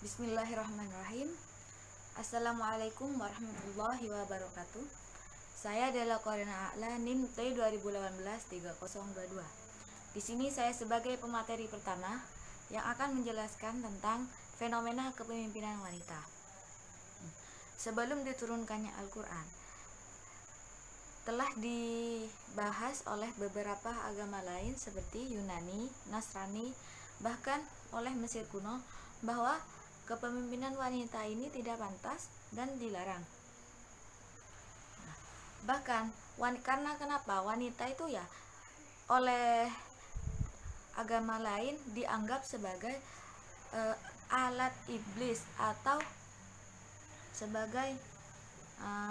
Bismillahirrahmanirrahim. Assalamualaikum warahmatullahi wabarakatuh. Saya adalah Korina A'la NIM T 2018-3022. Di sini saya sebagai pemateri pertama yang akan menjelaskan tentang fenomena kepemimpinan wanita. Sebelum diturunkannya Al-Quran, telah dibahas oleh beberapa agama lain seperti Yunani, Nasrani, bahkan oleh Mesir kuno bahwa kepemimpinan wanita ini tidak pantas dan dilarang. Bahkan karena kenapa wanita itu ya oleh agama lain dianggap sebagai alat iblis atau sebagai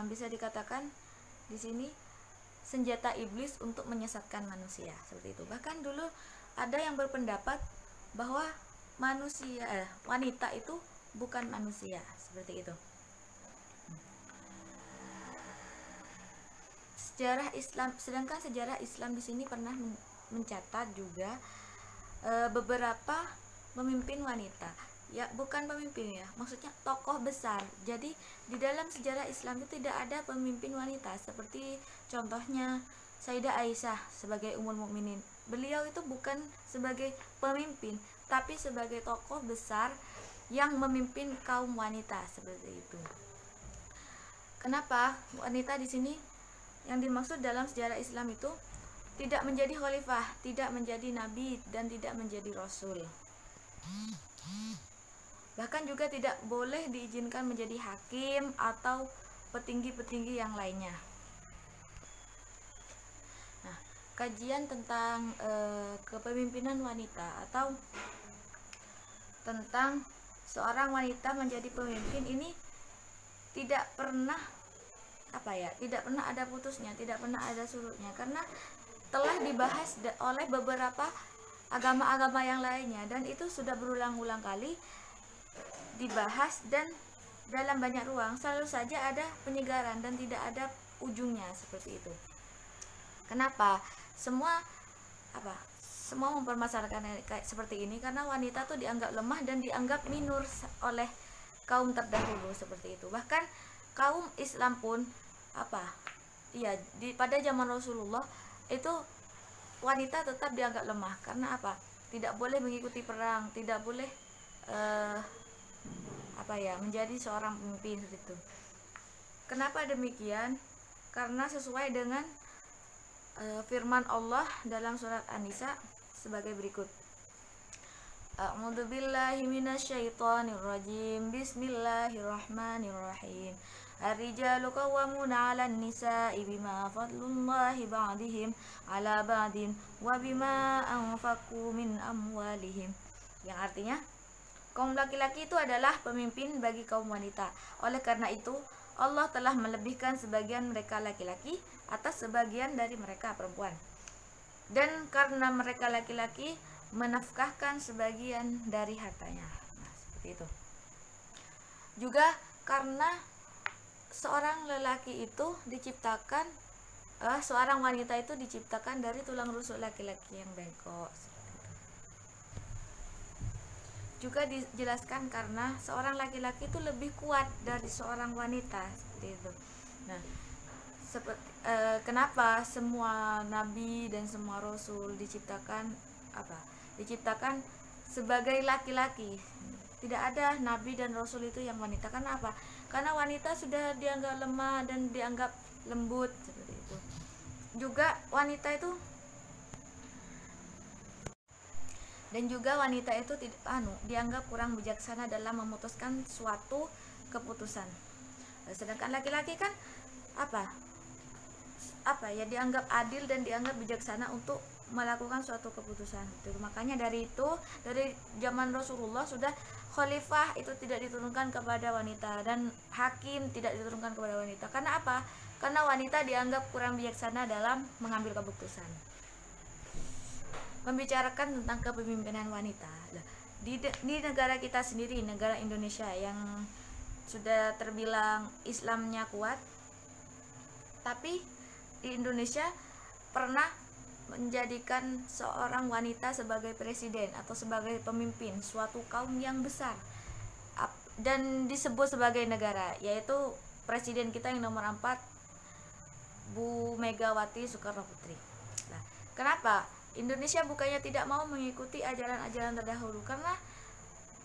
bisa dikatakan di sini senjata iblis untuk menyesatkan manusia, seperti itu. Bahkan dulu ada yang berpendapat bahwa wanita itu bukan manusia, seperti itu. Sedangkan sejarah Islam di sini pernah mencatat juga beberapa pemimpin wanita, ya bukan pemimpin ya, maksudnya tokoh besar. Jadi di dalam sejarah Islam itu tidak ada pemimpin wanita, seperti contohnya Sayyidah Aisyah sebagai Ummul Mukminin. Beliau itu bukan sebagai pemimpin, tapi sebagai tokoh besar yang memimpin kaum wanita, seperti itu. Kenapa wanita di sini yang dimaksud dalam sejarah Islam itu tidak menjadi khalifah, tidak menjadi nabi, dan tidak menjadi rasul. Bahkan juga tidak boleh diizinkan menjadi hakim atau petinggi-petinggi yang lainnya. Nah, kajian tentang kepemimpinan wanita atau tentang seorang wanita menjadi pemimpin ini tidak pernah ada putusnya, tidak pernah ada surutnya, karena telah dibahas oleh beberapa agama-agama yang lainnya, dan itu sudah berulang-ulang kali dibahas, dan dalam banyak ruang selalu saja ada penyegaran dan tidak ada ujungnya, seperti itu. Kenapa semua mempermasalahkan kayak seperti ini? Karena wanita tuh dianggap lemah dan dianggap minor oleh kaum terdahulu, seperti itu. Bahkan kaum Islam pun pada zaman Rasulullah itu wanita tetap dianggap lemah. Karena apa? Tidak boleh mengikuti perang, tidak boleh menjadi seorang pemimpin, gitu. Kenapa demikian? Karena sesuai dengan firman Allah dalam surat An-Nisa sebagai berikut. A'udzubillahi minasyaitonirrajim. Bismillahirrahmanirrahim. Ar-rijalu qawwamuna 'alan nisa'i bima fadlullahi ba'dihim 'ala ba'din wa bima anfaqu min amwalihim. Yang artinya, kaum laki-laki itu adalah pemimpin bagi kaum wanita. Oleh karena itu, Allah telah melebihkan sebagian mereka laki-laki atas sebagian dari mereka perempuan. Dan karena mereka laki-laki menafkahkan sebagian dari hartanya. Nah, seperti itu. Juga karena seorang wanita itu diciptakan dari tulang rusuk laki-laki yang bengkok. Juga dijelaskan karena seorang laki-laki itu lebih kuat dari seorang wanita, seperti itu. Nah, kenapa semua nabi dan semua rasul diciptakan sebagai laki-laki? Tidak ada nabi dan rasul itu yang wanita. Karena apa? Karena wanita sudah dianggap lemah dan dianggap lembut, seperti itu. Juga wanita itu dianggap kurang bijaksana dalam memutuskan suatu keputusan. Sedangkan laki-laki kan dianggap adil dan dianggap bijaksana untuk melakukan suatu keputusan. Makanya dari zaman Rasulullah sudah khalifah itu tidak diturunkan kepada wanita dan hakim tidak diturunkan kepada wanita. Karena apa? Karena wanita dianggap kurang bijaksana dalam mengambil keputusan. Membicarakan tentang kepemimpinan wanita di negara kita sendiri, negara Indonesia yang sudah terbilang Islamnya kuat, tapi di Indonesia pernah menjadikan seorang wanita sebagai presiden atau sebagai pemimpin suatu kaum yang besar. dan disebut sebagai negara, yaitu presiden kita yang nomor 4, Bu Megawati Soekarno Putri. Nah, kenapa Indonesia bukannya tidak mau mengikuti ajaran-ajaran terdahulu? Karena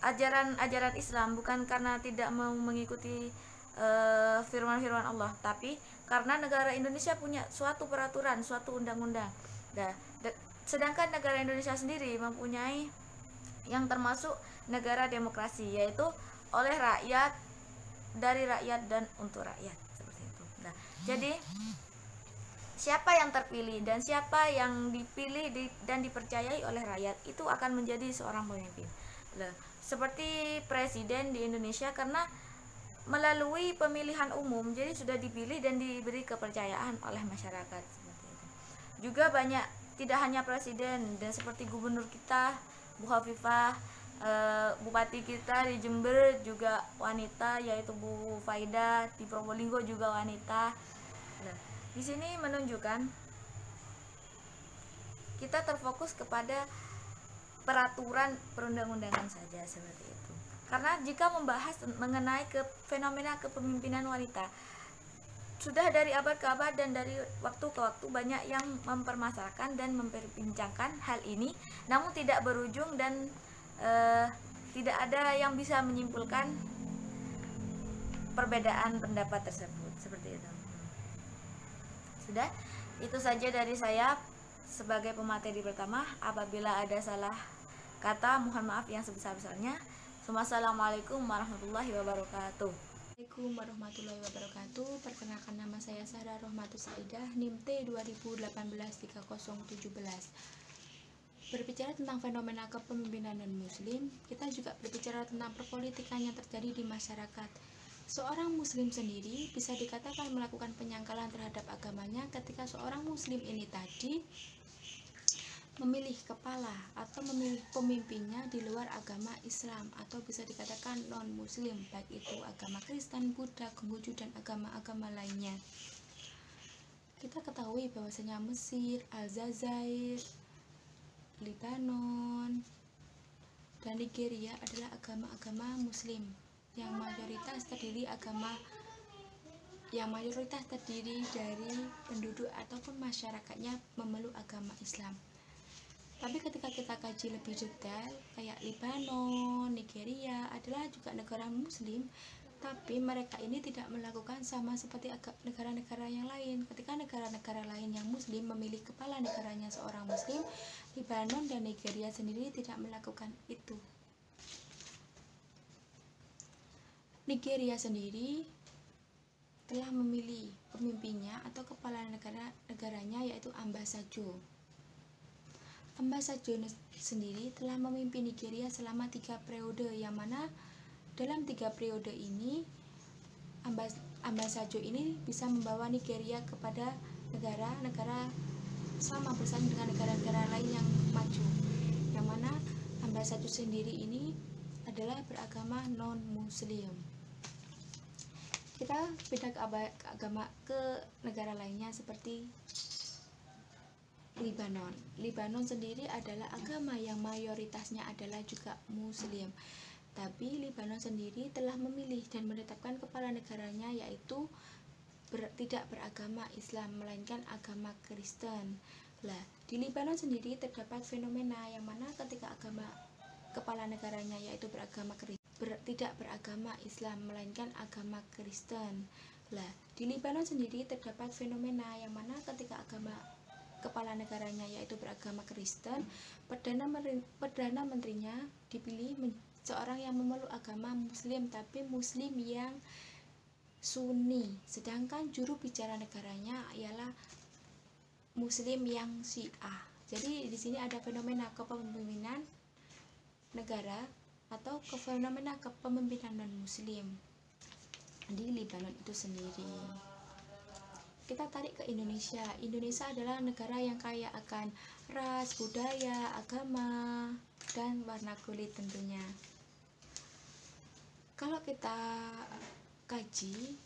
ajaran Islam, bukan karena tidak mau mengikuti firman-firman Allah, tapi karena negara Indonesia punya suatu peraturan, suatu undang-undang. Nah, sedangkan negara Indonesia sendiri mempunyai yang termasuk negara demokrasi, yaitu oleh rakyat, dari rakyat, dan untuk rakyat, seperti itu. Nah, jadi siapa yang terpilih dan siapa yang dipilih dan dipercayai oleh rakyat itu akan menjadi seorang pemimpin. Nah, seperti presiden di Indonesia, karena melalui pemilihan umum, jadi sudah dipilih dan diberi kepercayaan oleh masyarakat, seperti itu. Juga banyak, tidak hanya presiden, dan seperti gubernur kita Bu Hovifah, bupati kita di Jember juga wanita, yaitu Bu Faida, di Probolinggo juga wanita. Nah, di sini menunjukkan kita terfokus kepada peraturan perundang-undangan saja, seperti itu. Karena jika membahas mengenai fenomena kepemimpinan wanita, sudah dari abad ke abad dan dari waktu ke waktu banyak yang mempermasalahkan dan memperbincangkan hal ini, namun tidak berujung dan tidak ada yang bisa menyimpulkan perbedaan pendapat tersebut, seperti itu. Sudah, itu saja dari saya sebagai pemateri pertama. Apabila ada salah kata, mohon maaf yang sebesar-besarnya. Wassalamualaikum warahmatullahi wabarakatuh. Assalamualaikum warahmatullahi wabarakatuh. Perkenalkan, nama saya Sarah Rohmatus Saidah, NIM T 2018-3017. Berbicara tentang fenomena kepemimpinan non-muslim, kita juga berbicara tentang perpolitikan yang terjadi di masyarakat. Seorang muslim sendiri bisa dikatakan melakukan penyangkalan terhadap agamanya ketika seorang muslim ini tadi memilih kepala atau memilih pemimpinnya di luar agama Islam, atau bisa dikatakan non-muslim, baik itu agama Kristen, Buddha, Konghucu, dan agama-agama lainnya. Kita ketahui bahwasanya Mesir, Aljazair, Lebanon, dan Nigeria adalah agama-agama muslim yang mayoritas terdiri dari penduduk ataupun masyarakatnya memeluk agama Islam. Tapi ketika kita kaji lebih detail, kayak Lebanon, Nigeria adalah juga negara muslim, tapi mereka ini tidak melakukan sama seperti negara-negara yang lain. Ketika negara-negara lain yang muslim memilih kepala negaranya seorang muslim, Lebanon dan Nigeria sendiri tidak melakukan itu. Nigeria sendiri telah memilih pemimpinnya atau kepala negaranya, yaitu Ambasajo. Ambasajo sendiri telah memimpin Nigeria selama 3 periode, yang mana dalam 3 periode ini Ambasajo ini bisa membawa Nigeria kepada negara-negara sama bersaing dengan negara-negara lain yang maju, yang mana Ambasajo sendiri ini adalah beragama non-muslim. Kita pindah ke agama ke negara lainnya seperti Lebanon. Lebanon sendiri adalah agama yang mayoritasnya adalah juga muslim. Tapi Lebanon sendiri telah memilih dan menetapkan kepala negaranya, yaitu tidak beragama Islam, melainkan agama Kristen. Lah, di Lebanon sendiri terdapat fenomena yang mana ketika kepala negaranya yaitu beragama tidak beragama Islam, melainkan agama Kristen. Lah, di Lebanon sendiri terdapat fenomena yang mana ketika kepala negaranya yaitu beragama Kristen, perdana menterinya dipilih seorang yang memeluk agama muslim, tapi muslim yang Sunni, sedangkan juru bicara negaranya ialah muslim yang Syiah. Jadi di sini ada fenomena kepemimpinan negara atau fenomena kepemimpinan non-muslim di Lebanon itu sendiri. Kita tarik ke Indonesia. Indonesia adalah negara yang kaya akan ras, budaya, agama, dan warna kulit tentunya. Kalau kita kaji,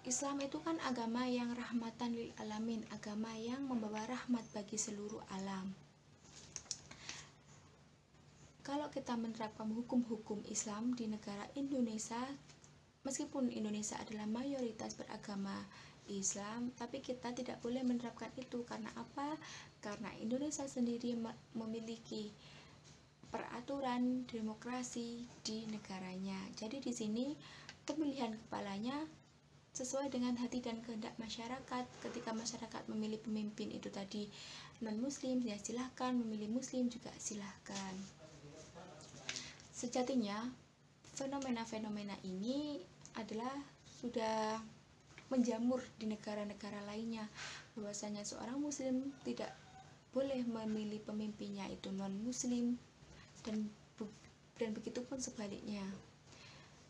Islam itu kan agama yang rahmatan lil alamin, agama yang membawa rahmat bagi seluruh alam. kalau kita menerapkan hukum-hukum Islam di negara Indonesia, meskipun Indonesia adalah mayoritas beragama Islam, tapi kita tidak boleh menerapkan itu. Karena apa? Karena Indonesia sendiri memiliki peraturan demokrasi di negaranya. Jadi di sini pemilihan kepalanya sesuai dengan hati dan kehendak masyarakat. Ketika masyarakat memilih pemimpin itu tadi non-muslim, ya silahkan, memilih muslim juga silahkan. Sejatinya fenomena-fenomena ini adalah sudah menjamur di negara-negara lainnya, bahwasanya seorang muslim tidak boleh memilih pemimpinnya itu non-muslim, dan begitu pun sebaliknya.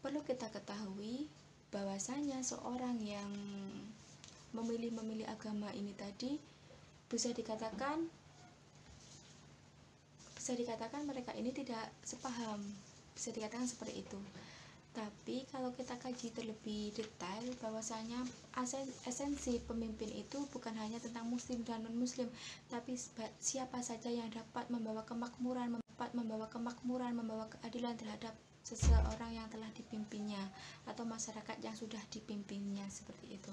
Perlu kita ketahui bahwasanya seorang yang memilih agama ini tadi bisa dikatakan mereka ini tidak sepaham, bisa dikatakan seperti itu. Tapi kalau kita kaji terlebih detail, bahwasanya esensi pemimpin itu bukan hanya tentang muslim dan non muslim, tapi siapa saja yang dapat membawa kemakmuran, membawa keadilan terhadap seseorang yang telah dipimpinnya atau masyarakat yang sudah dipimpinnya, seperti itu.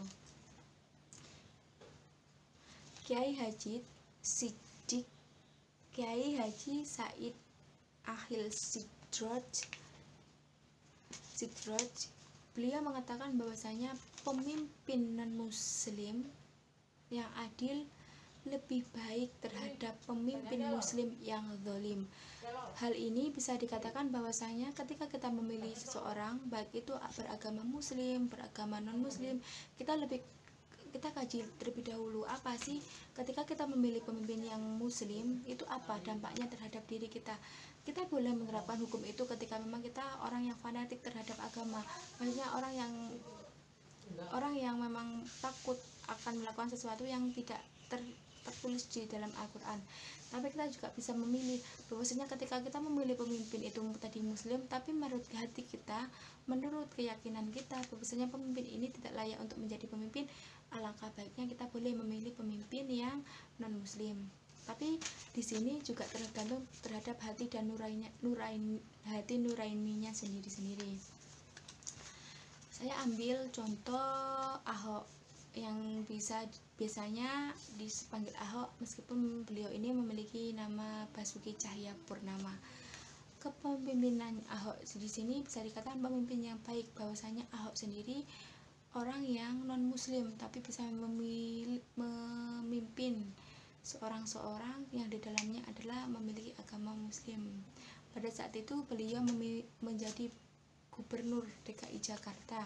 Kiai Haji Said Akhil Sidroj, beliau mengatakan bahwasanya pemimpin non-muslim yang adil lebih baik terhadap pemimpin muslim yang zalim. Hal ini bisa dikatakan bahwasanya ketika kita memilih seseorang, baik itu beragama muslim, beragama non-muslim, kita kaji terlebih dahulu apa sih ketika kita memilih pemimpin yang muslim itu, apa dampaknya terhadap diri kita. Kita boleh menerapkan hukum itu ketika memang kita orang yang fanatik terhadap agama, maksudnya orang yang memang takut akan melakukan sesuatu yang tidak tertulis di dalam Al-Quran. Tapi kita juga bisa memilih bahwasanya ketika kita memilih pemimpin itu tadi muslim, tapi menurut hati kita, menurut keyakinan kita bahwasanya pemimpin ini tidak layak untuk menjadi pemimpin, alangkah baiknya kita boleh memilih pemimpin yang non muslim. Tapi di sini juga tergantung terhadap hati dan nuraininya sendiri-sendiri. Saya ambil contoh Ahok yang biasanya dipanggil Ahok, meskipun beliau ini memiliki nama Basuki Cahayapurnama. Kepemimpinan Ahok di sini bisa dikatakan pemimpin yang baik, bahwasanya Ahok sendiri orang yang non muslim tapi bisa memimpin seorang yang di dalamnya adalah memiliki agama muslim. Pada saat itu beliau menjadi gubernur DKI Jakarta.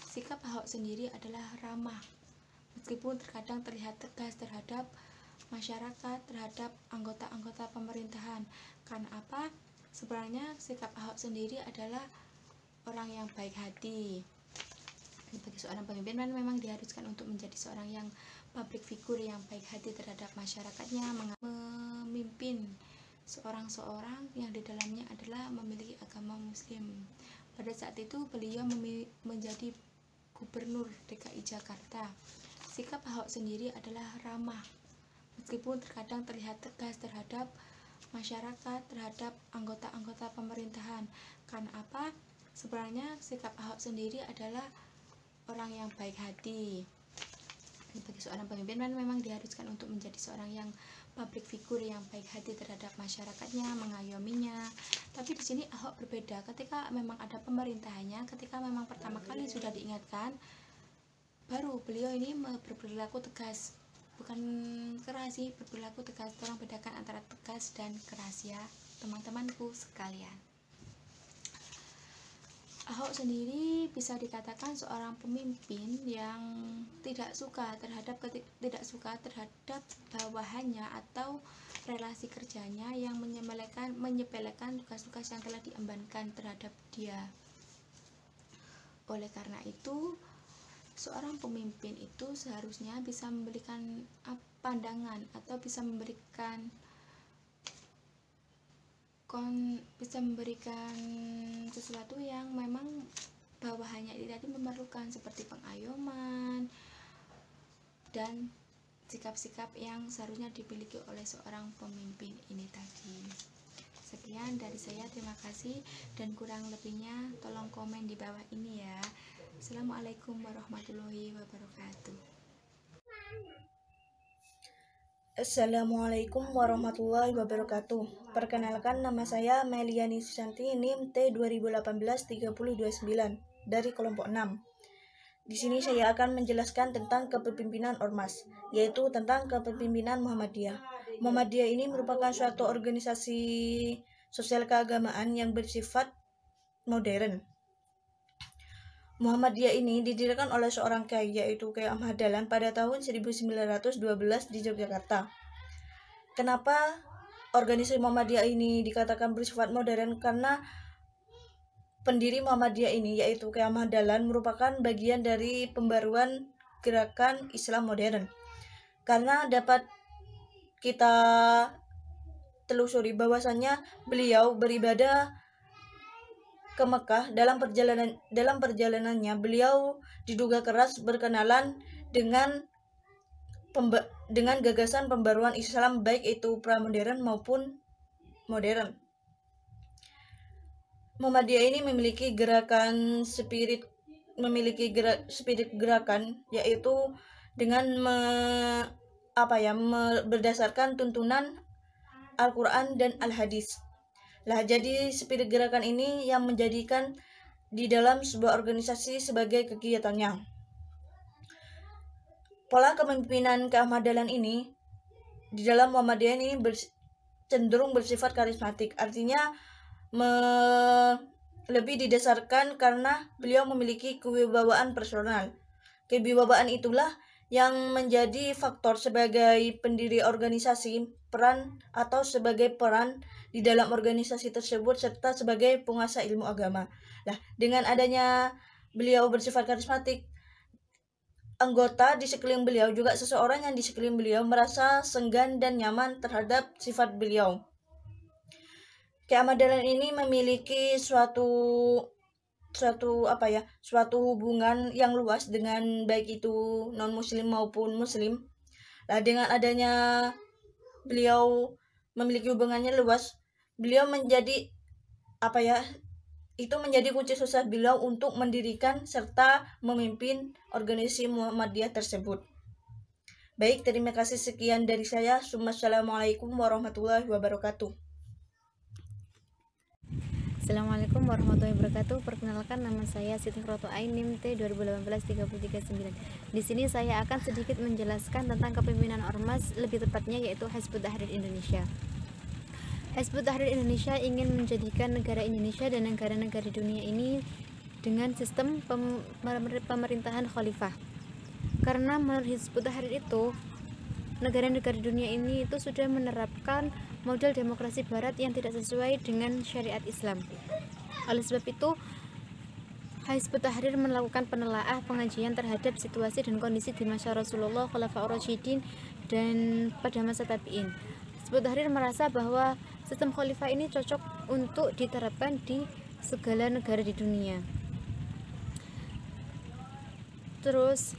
Sikap Ahok sendiri adalah ramah, meskipun terkadang terlihat tegas terhadap masyarakat, terhadap anggota-anggota pemerintahan. Karena apa? Sebenarnya sikap Ahok sendiri adalah orang yang baik hati. Bagi seorang pemimpin memang diharuskan untuk menjadi seorang yang public figure yang baik hati terhadap masyarakatnya, memimpin seorang yang di dalamnya adalah memiliki agama muslim. Pada saat itu beliau menjadi gubernur DKI Jakarta. Sikap Ahok sendiri adalah ramah, meskipun terkadang terlihat tegas terhadap masyarakat, terhadap anggota-anggota pemerintahan. Karena apa? Sebenarnya sikap Ahok sendiri adalah orang yang baik hati. Bagi seorang pemimpin memang diharuskan untuk menjadi seorang yang public figure yang baik hati terhadap masyarakatnya, mengayominya. Tapi di sini Ahok berbeda. Ketika memang ada pemerintahannya, ketika memang pertama kali sudah diingatkan, baru beliau ini berperilaku tegas, bukan keras sih, berperilaku tegas. Tolong bedakan antara tegas dan keras ya, teman-temanku sekalian. Ahok sendiri bisa dikatakan seorang pemimpin yang tidak suka terhadap bawahannya atau relasi kerjanya yang menyepelekan tugas-tugas yang telah diembankan terhadap dia. Oleh karena itu, seorang pemimpin itu seharusnya bisa memberikan pandangan atau bisa memberikan sesuatu yang memang bawahannya ini tadi memerlukan, seperti pengayoman dan sikap-sikap yang seharusnya dimiliki oleh seorang pemimpin ini tadi. Sekian dari saya, terima kasih, dan kurang lebihnya tolong komen di bawah ini ya. Assalamualaikum warahmatullahi wabarakatuh. Assalamualaikum warahmatullahi wabarakatuh. Perkenalkan, nama saya Meliani Susanti, NIM T 2018-3029 dari kelompok 6. Di sini saya akan menjelaskan tentang kepemimpinan Ormas, yaitu tentang kepemimpinan Muhammadiyah. Muhammadiyah ini merupakan suatu organisasi sosial keagamaan yang bersifat modern. Muhammadiyah ini didirikan oleh seorang kiai, yaitu Kiai Ahmad Dahlan pada tahun 1912 di Yogyakarta. Kenapa organisasi Muhammadiyah ini dikatakan bersifat modern? Karena pendiri Muhammadiyah ini, yaitu Kiai Ahmad Dahlan, merupakan bagian dari pembaruan gerakan Islam modern. Karena dapat kita telusuri bahwasannya beliau beribadah ke Mekah. Dalam perjalanannya beliau diduga keras berkenalan dengan gagasan pembaruan Islam, baik itu pramodern maupun modern. Muhammadiyah ini memiliki spirit gerakan, yaitu dengan berdasarkan tuntunan Al-Quran dan Al-Hadis. Lah, jadi spirit gerakan ini yang menjadikan di dalam sebuah organisasi sebagai kegiatannya. Pola kepemimpinan Kiai Ahmad Dahlan ini di dalam Muhammadiyah ini cenderung bersifat karismatik, artinya lebih didasarkan karena beliau memiliki kewibawaan personal. Kewibawaan itulah yang menjadi faktor sebagai pendiri organisasi, sebagai peran di dalam organisasi tersebut, serta sebagai penguasa ilmu agama. Nah, dengan adanya beliau bersifat karismatik, anggota di sekeliling beliau, juga seseorang yang di sekeliling beliau merasa segan dan nyaman terhadap sifat beliau. Kiai Ahmad Dahlan ini memiliki suatu hubungan yang luas dengan baik itu non muslim maupun muslim. Nah, dengan adanya beliau memiliki hubungannya luas, beliau menjadi menjadi kunci sukses beliau untuk mendirikan serta memimpin organisasi Muhammadiyah tersebut. Baik, terima kasih, sekian dari saya. Assalamualaikum warahmatullahi wabarakatuh. Assalamualaikum warahmatullahi wabarakatuh. Perkenalkan, nama saya Siti Nurroto Ain, NIM T 2018-3039. Di sini saya akan sedikit menjelaskan tentang kepemimpinan Ormas, lebih tepatnya yaitu Hizbut Tahrir Indonesia. Hizbut Tahrir Indonesia ingin menjadikan negara Indonesia dan negara-negara di dunia ini dengan sistem pemerintahan khalifah. Karena menurut Hizbut Tahrir itu, negara-negara dunia ini itu sudah menerapkan model demokrasi barat yang tidak sesuai dengan syariat Islam. Oleh sebab itu, Hizbut Tahrir melakukan penelaah pengajian terhadap situasi dan kondisi di masa Rasulullah, Khulafaur Rasyidin, dan pada masa tabi'in. Hizbut Tahrir merasa bahwa sistem khalifah ini cocok untuk diterapkan di segala negara di dunia. Terus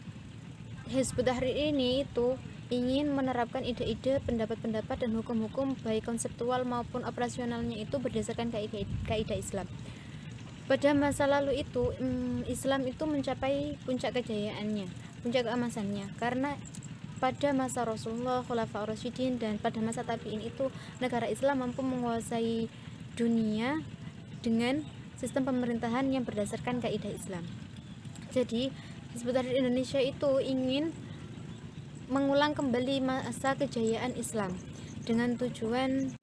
Hizbut Tahrir ini itu ingin menerapkan ide-ide, pendapat-pendapat, dan hukum-hukum baik konseptual maupun operasionalnya itu berdasarkan kaidah Islam. Pada masa lalu itu, Islam itu mencapai puncak kejayaannya, puncak keemasannya, karena pada masa Rasulullah, Khulafaur Rasyidin, dan pada masa tabi'in itu negara Islam mampu menguasai dunia dengan sistem pemerintahan yang berdasarkan kaidah Islam. Jadi Hizbut Tahrir Indonesia itu ingin mengulang kembali masa kejayaan Islam dengan tujuan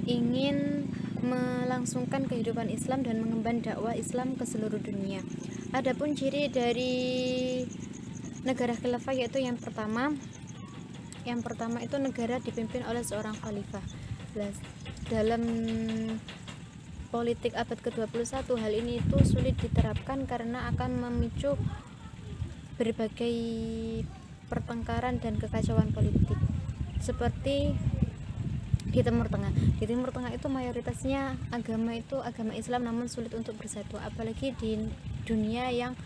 ingin melangsungkan kehidupan Islam dan mengemban dakwah Islam ke seluruh dunia. Adapun ciri dari negara khilafah yaitu yang pertama itu negara dipimpin oleh seorang khalifah. Dalam politik abad ke-21 hal ini itu sulit diterapkan karena akan memicu berbagai pertengkaran dan kekacauan politik seperti di Timur Tengah. Di Timur Tengah itu mayoritasnya agama Islam, namun sulit untuk bersatu, apalagi di dunia yang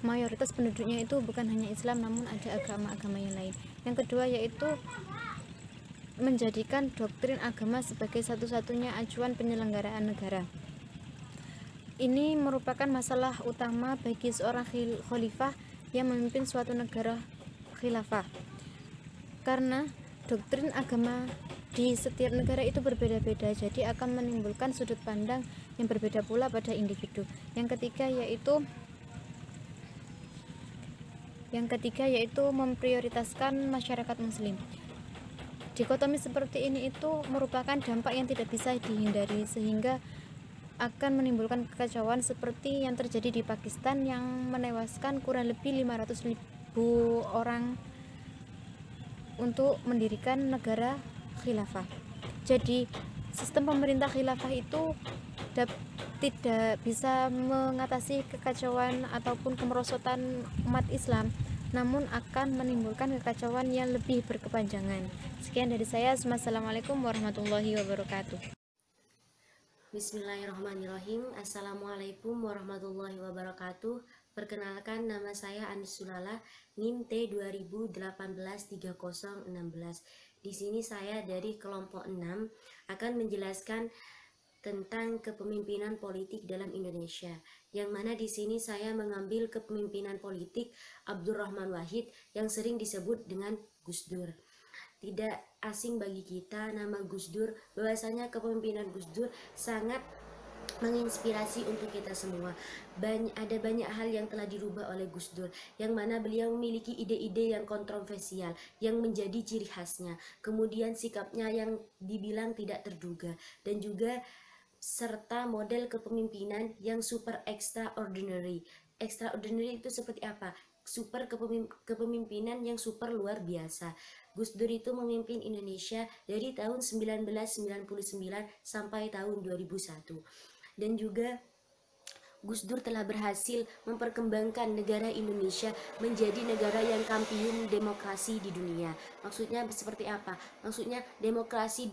mayoritas penduduknya itu bukan hanya Islam namun ada agama-agama yang lain. Yang kedua yaitu menjadikan doktrin agama sebagai satu-satunya acuan penyelenggaraan negara. Ini merupakan masalah utama bagi seorang khalifah yang memimpin suatu negara khilafah, karena doktrin agama di setiap negara itu berbeda-beda, jadi akan menimbulkan sudut pandang yang berbeda pula pada individu. Yang ketiga yaitu memprioritaskan masyarakat muslim. Dikotomi seperti ini itu merupakan dampak yang tidak bisa dihindari, sehingga akan menimbulkan kekacauan seperti yang terjadi di Pakistan yang menewaskan kurang lebih 500.000 orang untuk mendirikan negara khilafah. Jadi sistem pemerintah khilafah itu tidak bisa mengatasi kekacauan ataupun kemerosotan umat Islam, namun akan menimbulkan kekacauan yang lebih berkepanjangan. Sekian dari saya. Wassalamualaikum warahmatullahi wabarakatuh. Bismillahirrahmanirrahim. Assalamualaikum warahmatullahi wabarakatuh. Perkenalkan, nama saya Anis Sulala, NIM T 2018-3016. Di sini saya dari kelompok 6 akan menjelaskan tentang kepemimpinan politik dalam Indonesia, yang mana di sini saya mengambil kepemimpinan politik Abdurrahman Wahid yang sering disebut dengan Gus Dur. Tidak asing bagi kita nama Gus Dur, bahwasanya kepemimpinan Gus Dur sangat menginspirasi untuk kita semua. Ada banyak hal yang telah dirubah oleh Gus Dur, yang mana beliau memiliki ide-ide yang kontroversial yang menjadi ciri khasnya, kemudian sikapnya yang dibilang tidak terduga, dan juga serta model kepemimpinan yang super extraordinary. Extraordinary itu seperti apa? Super kepemimpinan yang super luar biasa. Gus Dur itu memimpin Indonesia dari tahun 1999 sampai tahun 2001. Dan juga Gus Dur telah berhasil memperkembangkan negara Indonesia menjadi negara yang kampiun demokrasi di dunia. Maksudnya seperti apa? Maksudnya demokrasi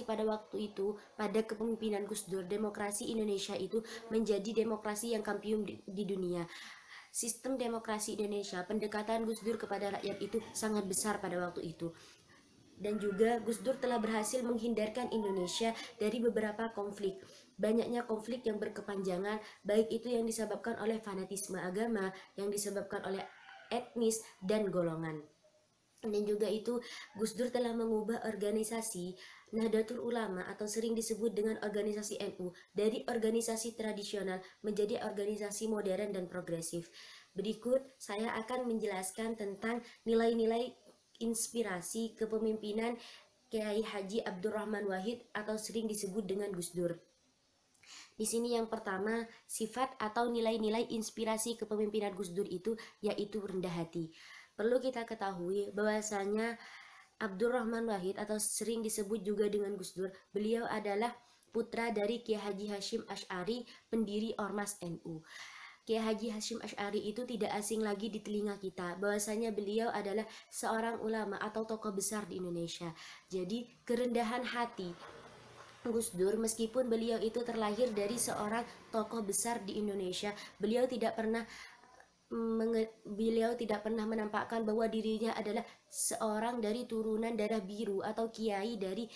pada waktu itu, pada kepemimpinan Gus Dur, demokrasi Indonesia itu menjadi demokrasi yang kampiun di dunia. Sistem demokrasi Indonesia, pendekatan Gus Dur kepada rakyat itu sangat besar pada waktu itu. Dan juga Gus Dur telah berhasil menghindarkan Indonesia dari beberapa konflik. Banyaknya konflik yang berkepanjangan, baik itu yang disebabkan oleh fanatisme agama, yang disebabkan oleh etnis dan golongan. Dan juga itu Gus Dur telah mengubah organisasi Nahdlatul Ulama atau sering disebut dengan organisasi NU dari organisasi tradisional menjadi organisasi modern dan progresif. Berikut saya akan menjelaskan tentang nilai-nilai inspirasi kepemimpinan Kiai Haji Abdurrahman Wahid atau sering disebut dengan Gus Dur. Di sini yang pertama, sifat atau nilai-nilai inspirasi kepemimpinan Gus Dur itu yaitu rendah hati. Perlu kita ketahui bahwasanya Abdurrahman Wahid atau sering disebut juga dengan Gus Dur, beliau adalah putra dari Kiai Haji Hashim Asy'ari, pendiri Ormas NU. Kiai Haji Hashim Asy'ari itu tidak asing lagi di telinga kita, bahwasanya beliau adalah seorang ulama atau tokoh besar di Indonesia. Jadi kerendahan hati Gus Dur, meskipun beliau itu terlahir dari seorang tokoh besar di Indonesia, beliau tidak pernah menampakkan bahwa dirinya adalah seorang dari turunan darah biru atau kiai dari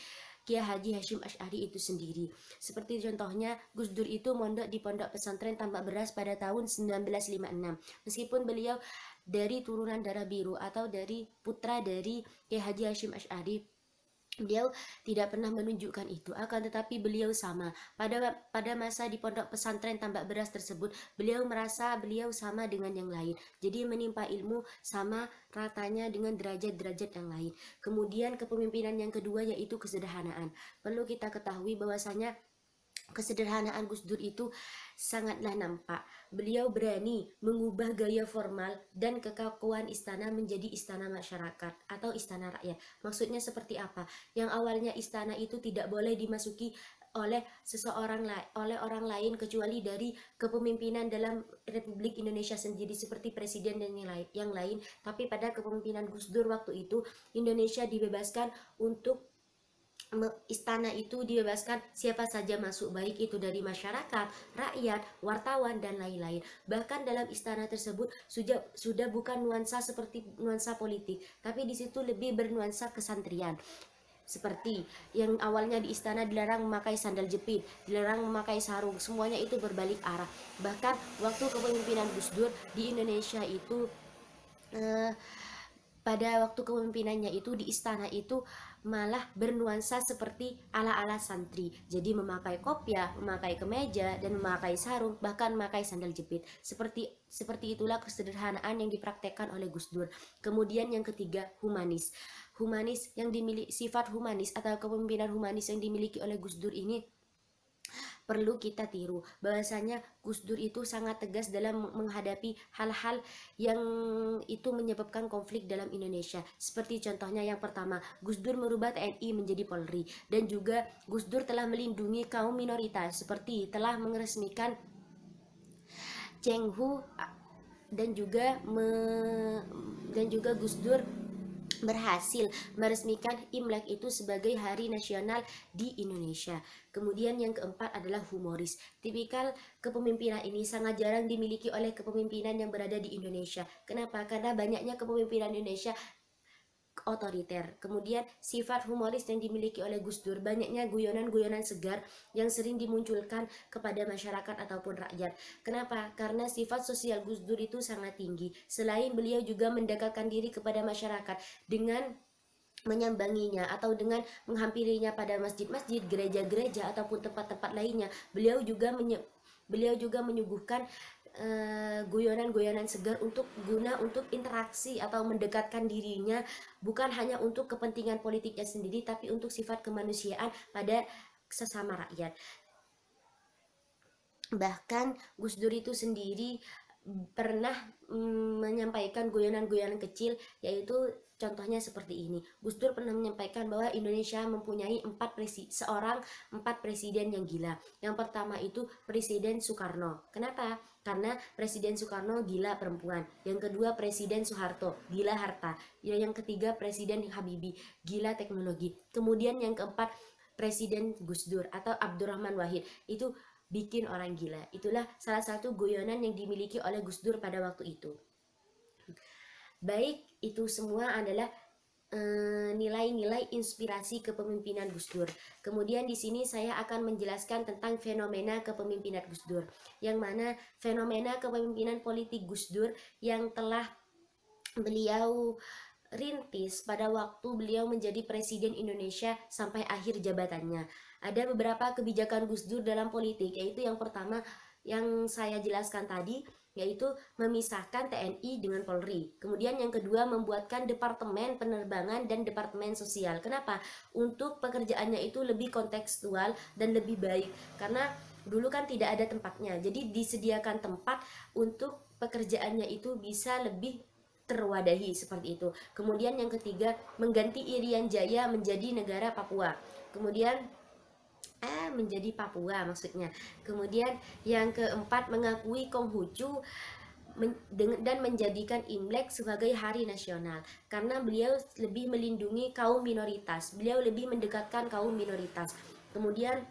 Kiai Haji Hashim Asy'ari itu sendiri. Seperti contohnya, Gus Dur itu mondok di Pondok Pesantren Tambak Beras pada tahun 1956. Meskipun beliau dari turunan darah biru atau dari putra dari Kiai Haji Hashim Asy'ari, beliau tidak pernah menunjukkan itu, akan tetapi beliau sama pada masa di Pondok Pesantren Tambak Beras tersebut, beliau merasa beliau sama dengan yang lain, jadi menimpa ilmu sama ratanya dengan derajat-derajat yang lain. Kemudian kepemimpinan yang kedua yaitu kesederhanaan. Perlu kita ketahui bahwasanya kesederhanaan Gus Dur itu sangatlah nampak. Beliau berani mengubah gaya formal dan kekakuan istana menjadi istana masyarakat atau istana rakyat. Maksudnya seperti apa? Yang awalnya istana itu tidak boleh dimasuki oleh orang lain kecuali dari kepemimpinan dalam Republik Indonesia sendiri seperti presiden dan yang lain. Tapi pada kepemimpinan Gus Dur waktu itu, Indonesia dibebaskan untuk istana itu dibebaskan siapa saja masuk, baik itu dari masyarakat, rakyat, wartawan, dan lain-lain. Bahkan dalam istana tersebut sudah bukan nuansa seperti nuansa politik, tapi di situ lebih bernuansa kesantrian. Seperti yang awalnya di istana dilarang memakai sandal jepit, dilarang memakai sarung, semuanya itu berbalik arah. Bahkan waktu kepemimpinan Gus Dur di Indonesia itu pada waktu kepemimpinannya itu di istana itu malah bernuansa seperti ala-ala santri. Jadi memakai kopiah, memakai kemeja, dan memakai sarung, bahkan memakai sandal jepit. Seperti itulah kesederhanaan yang dipraktekkan oleh Gus Dur. Kemudian yang ketiga, humanis. Sifat humanis atau kepemimpinan humanis yang dimiliki oleh Gus Dur ini perlu kita tiru. Bahwasanya Gus Dur itu sangat tegas dalam menghadapi hal-hal yang itu menyebabkan konflik dalam Indonesia. Seperti contohnya yang pertama, Gus Dur merubah TNI menjadi Polri, dan juga Gus Dur telah melindungi kaum minoritas, seperti telah meresmikan Cenghu, dan juga Gus Dur berhasil meresmikan Imlek itu sebagai hari nasional di Indonesia. Kemudian yang keempat adalah humoris. Tipikal kepemimpinan ini sangat jarang dimiliki oleh kepemimpinan yang berada di Indonesia. Kenapa? Karena banyaknya kepemimpinan Indonesia otoriter. Kemudian sifat humoris yang dimiliki oleh Gus Dur, banyaknya guyonan-guyonan segar yang sering dimunculkan kepada masyarakat ataupun rakyat. Kenapa? Karena sifat sosial Gus Dur itu sangat tinggi. Selain beliau juga mendekatkan diri kepada masyarakat dengan menyambanginya atau dengan menghampirinya pada masjid-masjid, gereja-gereja ataupun tempat-tempat lainnya. Beliau juga menyuguhkan guyonan-guyonan segar untuk interaksi atau mendekatkan dirinya, bukan hanya untuk kepentingan politiknya sendiri, tapi untuk sifat kemanusiaan pada sesama rakyat. Bahkan Gus Dur itu sendiri pernah menyampaikan guyonan-guyonan kecil, yaitu contohnya seperti ini. Gus Dur pernah menyampaikan bahwa Indonesia mempunyai 4 presiden yang gila. Yang pertama itu Presiden Soekarno. Kenapa? Karena Presiden Soekarno gila perempuan. Yang kedua Presiden Soeharto, gila harta. Yang ketiga Presiden Habibie, gila teknologi. Kemudian yang keempat Presiden Gus Dur atau Abdurrahman Wahid, itu bikin orang gila. Itulah salah satu guyonan yang dimiliki oleh Gus Dur pada waktu itu. Baik, itu semua adalah nilai-nilai inspirasi kepemimpinan Gus Dur. Kemudian di sini saya akan menjelaskan tentang fenomena kepemimpinan Gus Dur, yang mana fenomena kepemimpinan politik Gus Dur yang telah beliau rintis pada waktu beliau menjadi Presiden Indonesia sampai akhir jabatannya. Ada beberapa kebijakan Gus Dur dalam politik, yaitu yang pertama yang saya jelaskan tadi, yaitu memisahkan TNI dengan Polri. Kemudian yang kedua, membuatkan Departemen Penerbangan dan Departemen Sosial. Kenapa? Untuk pekerjaannya itu lebih kontekstual dan lebih baik, karena dulu kan tidak ada tempatnya, jadi disediakan tempat untuk pekerjaannya itu bisa lebih terwadahi seperti itu. Kemudian yang ketiga, mengganti Irian Jaya menjadi negara Papua. Kemudian menjadi Papua maksudnya. Kemudian yang keempat, mengakui Konghucu dan menjadikan Imlek sebagai hari nasional, karena beliau lebih melindungi kaum minoritas, beliau lebih mendekatkan kaum minoritas. Kemudian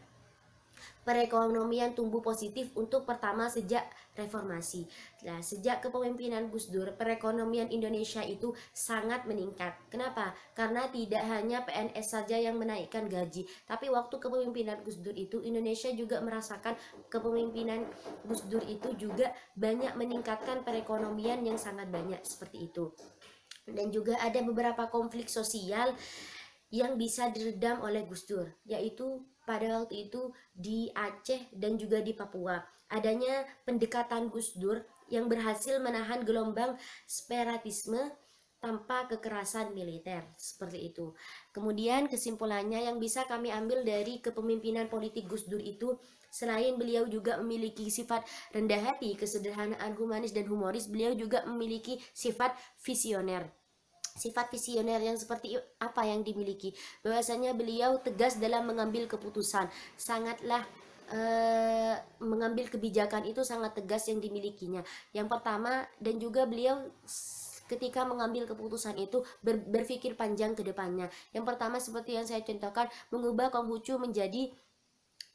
perekonomian tumbuh positif untuk pertama sejak reformasi. Nah, sejak kepemimpinan Gus Dur, perekonomian Indonesia itu sangat meningkat. Kenapa? Karena tidak hanya PNS saja yang menaikkan gaji, tapi waktu kepemimpinan Gus Dur itu Indonesia juga merasakan kepemimpinan Gus Dur itu juga banyak meningkatkan perekonomian yang sangat banyak seperti itu. Dan juga ada beberapa konflik sosial yang bisa diredam oleh Gus Dur, yaitu pada waktu itu di Aceh dan juga di Papua. Adanya pendekatan Gus Dur yang berhasil menahan gelombang separatisme tanpa kekerasan militer, seperti itu. Kemudian kesimpulannya yang bisa kami ambil dari kepemimpinan politik Gus Dur itu, selain beliau juga memiliki sifat rendah hati, kesederhanaan, humanis, dan humoris, beliau juga memiliki sifat visioner. Sifat visioner yang seperti apa yang dimiliki? Bahwasanya beliau tegas dalam mengambil keputusan, sangatlah mengambil kebijakan itu sangat tegas yang dimilikinya. Yang pertama, dan juga beliau ketika mengambil keputusan itu berpikir panjang ke depannya. Yang pertama, seperti yang saya contohkan, mengubah Konghucu menjadi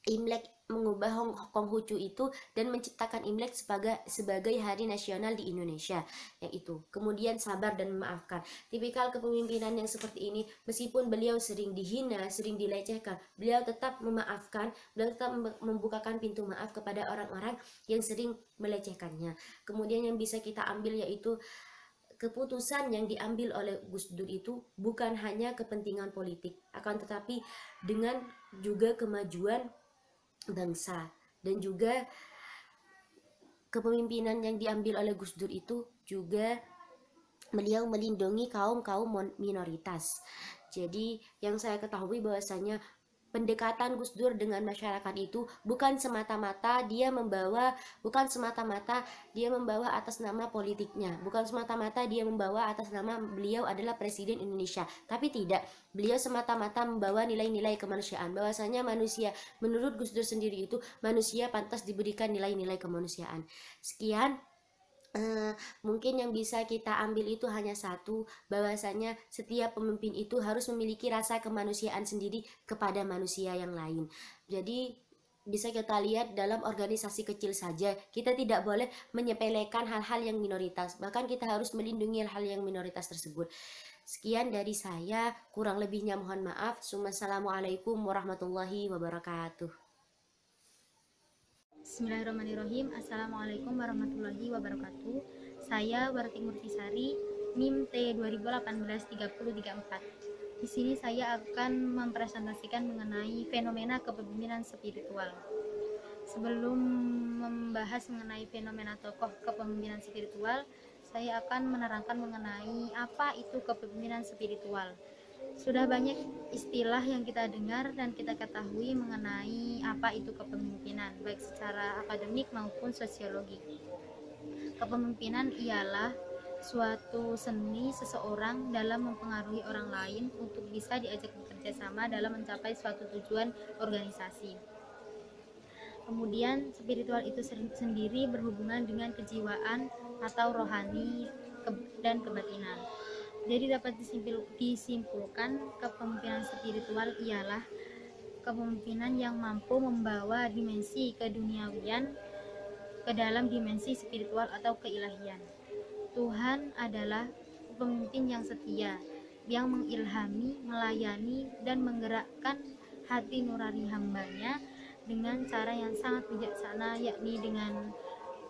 Imlek, mengubah Konghucu itu dan menciptakan Imlek sebagai hari nasional di Indonesia, yang itu. Kemudian sabar dan memaafkan. Tipikal kepemimpinan yang seperti ini, meskipun beliau sering dihina, sering dilecehkan, beliau tetap memaafkan, beliau tetap membukakan pintu maaf kepada orang-orang yang sering melecehkannya. Kemudian yang bisa kita ambil yaitu keputusan yang diambil oleh Gus Dur itu bukan hanya kepentingan politik, akan tetapi dengan juga kemajuan bangsa, dan juga kepemimpinan yang diambil oleh Gus Dur itu juga beliau melindungi kaum minoritas. Jadi yang saya ketahui bahwasanya pendekatan Gus Dur dengan masyarakat itu bukan semata-mata dia membawa atas nama politiknya, bukan semata-mata dia membawa atas nama beliau adalah Presiden Indonesia, tapi tidak, beliau semata-mata membawa nilai-nilai kemanusiaan, bahwasanya manusia, menurut Gus Dur sendiri itu, manusia pantas diberikan nilai-nilai kemanusiaan. Sekian. Mungkin yang bisa kita ambil itu hanya satu, bahwasanya setiap pemimpin itu harus memiliki rasa kemanusiaan sendiri kepada manusia yang lain. Jadi bisa kita lihat dalam organisasi kecil saja, kita tidak boleh menyepelekan hal-hal yang minoritas, bahkan kita harus melindungi hal yang minoritas tersebut. Sekian dari saya, kurang lebihnya mohon maaf. Wassalamualaikum warahmatullahi wabarakatuh. Bismillahirrahmanirrahim. Assalamualaikum warahmatullahi wabarakatuh. Saya Warti Murtisari, NIM T 2018-3034. Di sini saya akan mempresentasikan mengenai fenomena kepemimpinan spiritual. Sebelum membahas mengenai fenomena tokoh kepemimpinan spiritual, saya akan menerangkan mengenai apa itu kepemimpinan spiritual. Sudah banyak istilah yang kita dengar dan kita ketahui mengenai apa itu kepemimpinan, baik secara akademik maupun sosiologi. Kepemimpinan ialah suatu seni seseorang dalam mempengaruhi orang lain untuk bisa diajak bekerja sama dalam mencapai suatu tujuan organisasi. Kemudian spiritual itu sendiri berhubungan dengan kejiwaan atau rohani dan kebatinan. Jadi dapat disimpulkan kepemimpinan spiritual ialah kepemimpinan yang mampu membawa dimensi keduniawian ke dalam dimensi spiritual atau keilahian. Tuhan adalah pemimpin yang setia, yang mengilhami, melayani, dan menggerakkan hati nurani hambanya dengan cara yang sangat bijaksana, yakni dengan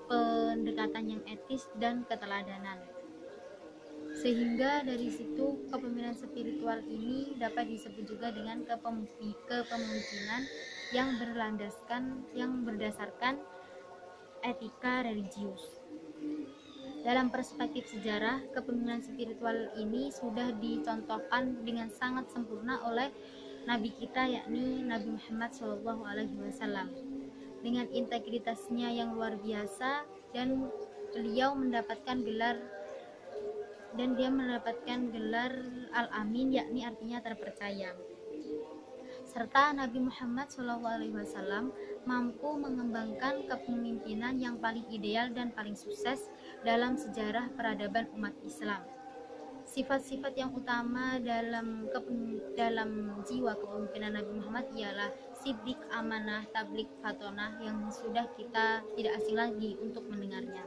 pendekatan yang etis dan keteladanan. Sehingga dari situ kepemimpinan spiritual ini dapat disebut juga dengan kepemimpinan yang berdasarkan etika religius. Dalam perspektif sejarah, kepemimpinan spiritual ini sudah dicontohkan dengan sangat sempurna oleh Nabi kita, yakni Nabi Muhammad SAW, dengan integritasnya yang luar biasa, dan beliau mendapatkan gelar Al-Amin, yakni artinya terpercaya. Serta Nabi Muhammad SAW mampu mengembangkan kepemimpinan yang paling ideal dan paling sukses dalam sejarah peradaban umat Islam. Sifat-sifat yang utama dalam jiwa kepemimpinan Nabi Muhammad ialah siddiq, amanah, tabligh, fatonah, yang sudah kita tidak asing lagi untuk mendengarnya.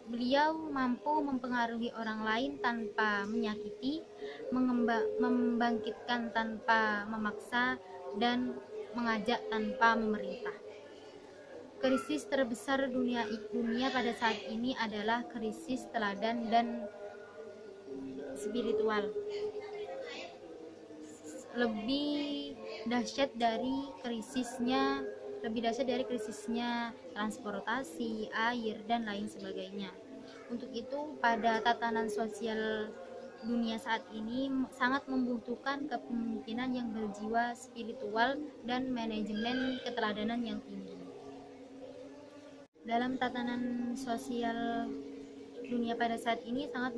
Beliau mampu mempengaruhi orang lain tanpa menyakiti, membangkitkan tanpa memaksa, dan mengajak tanpa memerintah. Krisis terbesar dunia pada saat ini adalah krisis teladan dan spiritual. Lebih dahsyat dari krisisnya transportasi, air, dan lain sebagainya. Untuk itu, pada tatanan sosial dunia saat ini sangat membutuhkan kepemimpinan yang berjiwa spiritual dan manajemen keteladanan yang tinggi. Dalam tatanan sosial dunia pada saat ini sangat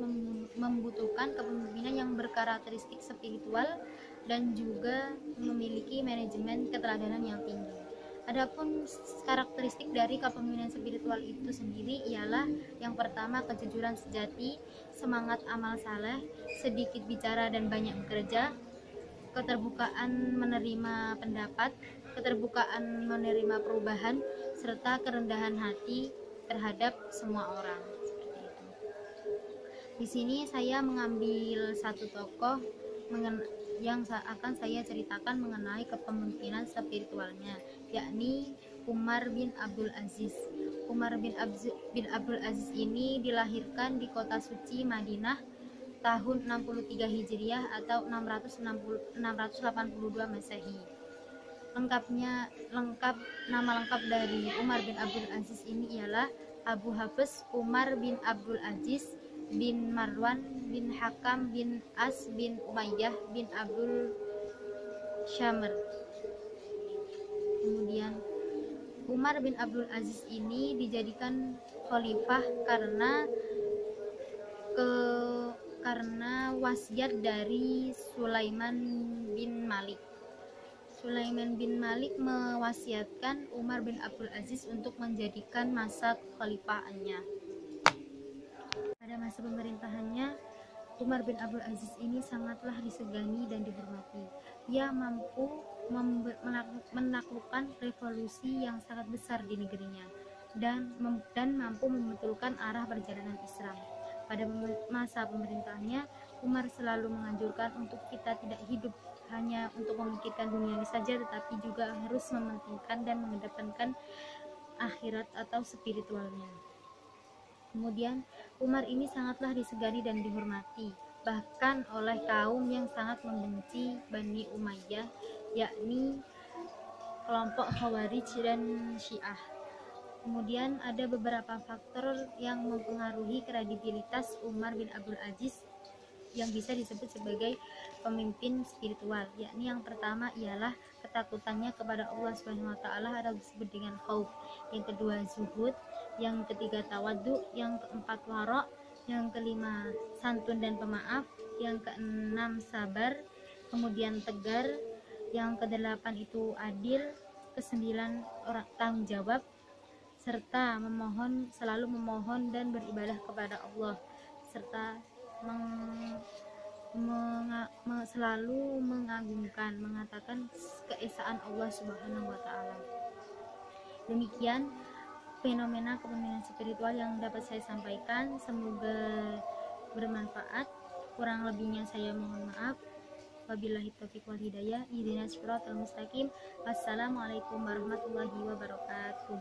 membutuhkan kepemimpinan yang berkarakteristik spiritual dan juga memiliki manajemen keteladanan yang tinggi. Adapun karakteristik dari kepemimpinan spiritual itu sendiri ialah yang pertama, kejujuran sejati, semangat amal saleh, sedikit bicara dan banyak bekerja, keterbukaan menerima pendapat, keterbukaan menerima perubahan, serta kerendahan hati terhadap semua orang. Seperti itu. Di sini saya mengambil satu tokoh yang akan saya ceritakan mengenai kepemimpinan spiritualnya, yakni Umar bin Abdul Aziz. Umar bin Abdul Aziz ini dilahirkan di kota suci Madinah tahun 63 Hijriah atau 682 Masehi. Nama lengkap dari Umar bin Abdul Aziz ini ialah Abu Hafs Umar bin Abdul Aziz bin Marwan bin Hakam bin As bin Umayyah bin Abdul Syamr. Kemudian Umar bin Abdul Aziz ini dijadikan khalifah karena wasiat dari Sulaiman bin Malik. Sulaiman bin Malik mewasiatkan Umar bin Abdul Aziz untuk menjadikan masa kekhalifahannya. Pada masa pemerintahannya, Umar bin Abdul Aziz ini sangatlah disegani dan dihormati. Ia mampu menaklukkan revolusi yang sangat besar di negerinya dan mampu membetulkan arah perjalanan Islam. Pada masa pemerintahannya, Umar selalu menganjurkan untuk kita tidak hidup hanya untuk memikirkan dunia ini saja, tetapi juga harus mementingkan dan mengedepankan akhirat atau spiritualnya. Kemudian Umar ini sangatlah disegani dan dihormati, bahkan oleh kaum yang sangat membenci Bani Umayyah, yakni kelompok Khawarij dan Syiah. Kemudian ada beberapa faktor yang mempengaruhi kredibilitas Umar bin Abdul Aziz yang bisa disebut sebagai pemimpin spiritual, yakni yang pertama ialah ketakutannya kepada Allah Subhanahu wa taala atau disebut dengan khauf. Yang kedua zuhud, yang ketiga tawadhu, yang keempat warok, yang kelima santun dan pemaaf, yang keenam sabar, kemudian tegar, yang kedelapan itu adil, kesembilan orang tanggung jawab, serta selalu memohon dan beribadah kepada Allah, serta selalu mengatakan keesaan Allah Subhanahu wa taala. Demikian fenomena kepemimpinan spiritual yang dapat saya sampaikan, semoga bermanfaat. Kurang lebihnya saya mohon maaf. Wabillahi taufiq wal hidayah. Ihdinas siratal mustaqim. Wassalamualaikum warahmatullahi wabarakatuh.